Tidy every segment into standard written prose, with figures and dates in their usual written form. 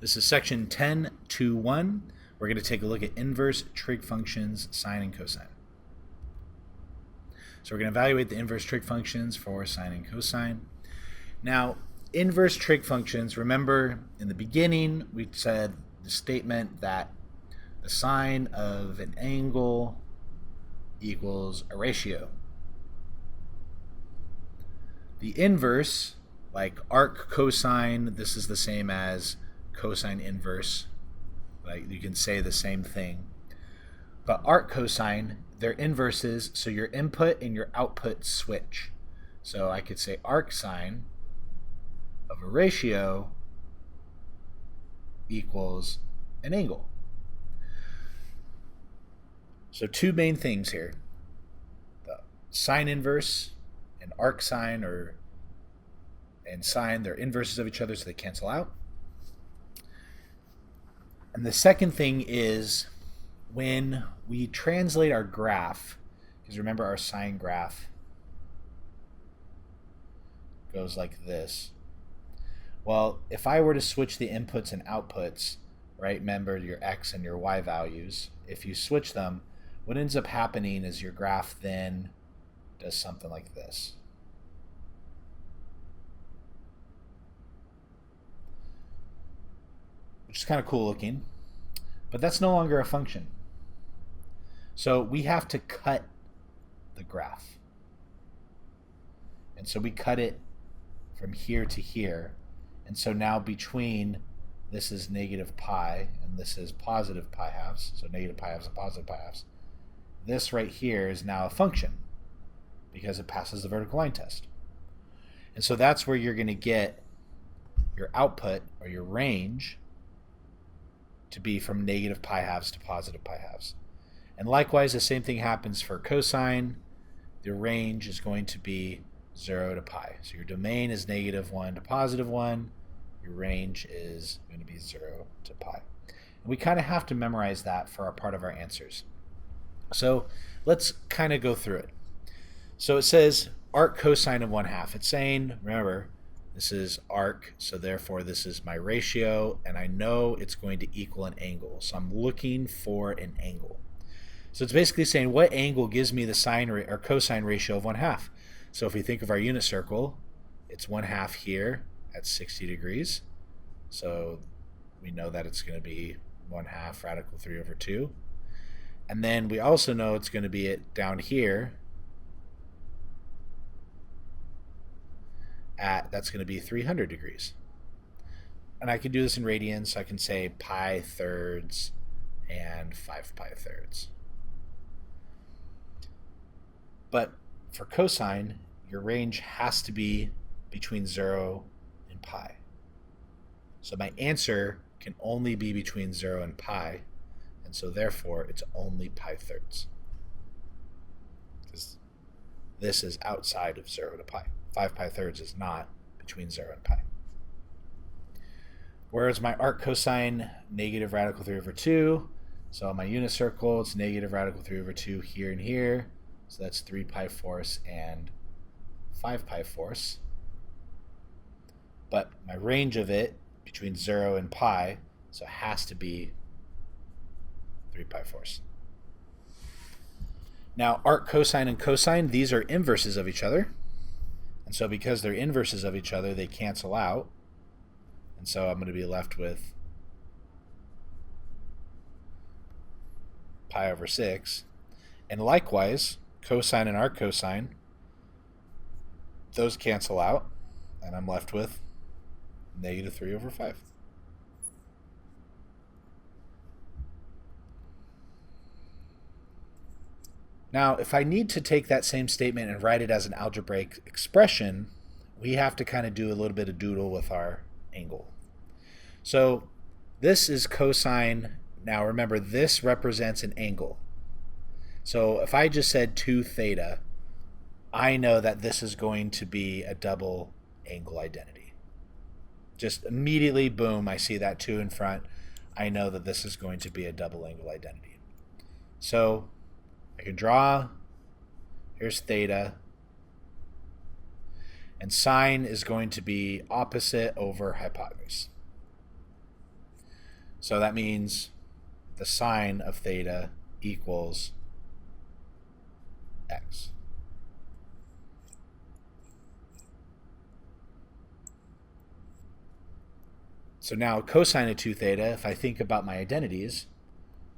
This is section 10.2.1. We're going to take a look at inverse trig functions, sine and cosine. So we're going to evaluate the inverse trig functions for sine and cosine. Now, inverse trig functions, remember in the beginning we said the statement that the sine of an angle equals a ratio. The inverse, like arc cosine, this is the same as cosine inverse. Like you can say the same thing. But arc cosine, they're inverses, so your input and your output switch. So I could say arc sine of a ratio equals an angle. So two main things here. The sine inverse and arc sine and sine, they're inverses of each other, so they cancel out. And the second thing is when we translate our graph, because remember our sine graph goes like this. Well, if I were to switch the inputs and outputs, right, remember your x and your y values, if you switch them, what ends up happening is your graph then does something like this. Which is kind of cool looking, but that's no longer a function. So we have to cut the graph. And so we cut it from here to here. And so now between this is negative pi and this is positive pi halves, so negative pi halves and positive pi halves, this right here is now a function because it passes the vertical line test. And so that's where you're going to get your output or your range to be from negative pi halves to positive pi halves. And likewise, the same thing happens for cosine. The range is going to be 0 to pi. So your domain is negative 1 to positive 1. Your range is going to be 0 to pi. And we kind of have to memorize that for a part of our answers. So let's kind of go through it. So it says arc cosine of 1/2. It's saying, remember, this is arc, so therefore this is my ratio, and I know it's going to equal an angle. So I'm looking for an angle. So it's basically saying what angle gives me the sine or cosine ratio of 1/2. So if we think of our unit circle, it's 1/2 here at 60 degrees. So we know that it's going to be 1/2 radical 3 over 2. And then we also know it's going to be down here that's going to be 300 degrees. And I can do this in radians, so I can say pi thirds and 5 pi thirds. But for cosine, your range has to be between 0 and pi. So my answer can only be between 0 and pi, and so therefore it's only pi thirds. Because this is outside of 0 to pi. 5 pi thirds is not between 0 and pi. Whereas my arc cosine, negative radical 3 over 2. So on my unit circle, it's negative radical 3 over 2 here and here. So that's 3 pi fourths and 5 pi fourths. But my range of it between 0 and pi, so it has to be 3 pi fourths. Now arc cosine and cosine, these are inverses of each other. And so because they're inverses of each other, they cancel out. And so I'm going to be left with pi over 6. And likewise, cosine and arc cosine, those cancel out. And I'm left with negative 3 over 5. Now, if I need to take that same statement and write it as an algebraic expression, we have to kind of do a little bit of doodle with our angle. So this is cosine. Now remember, this represents an angle. So if I just said 2 theta, I know that this is going to be a double angle identity. Just immediately, boom, I see that 2 in front. I know that this is going to be a double angle identity. So I can draw, here's theta, and sine is going to be opposite over hypotenuse. So that means the sine of theta equals x. So now cosine of 2 theta, if I think about my identities,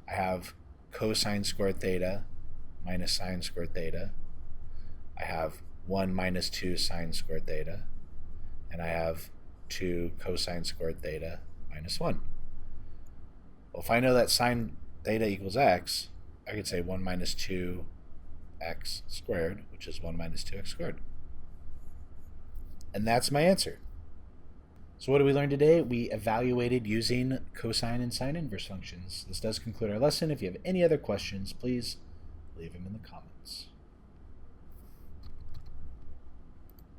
I have cosine squared theta minus sine squared theta. I have 1 minus 2 sine squared theta. And I have 2 cosine squared theta minus 1. Well, if I know that sine theta equals x, I could say 1 minus 2x squared, which is 1 minus 2x squared. And that's my answer. So what did we learn today? We evaluated using cosine and sine inverse functions. This does conclude our lesson. If you have any other questions, please leave them in the comments.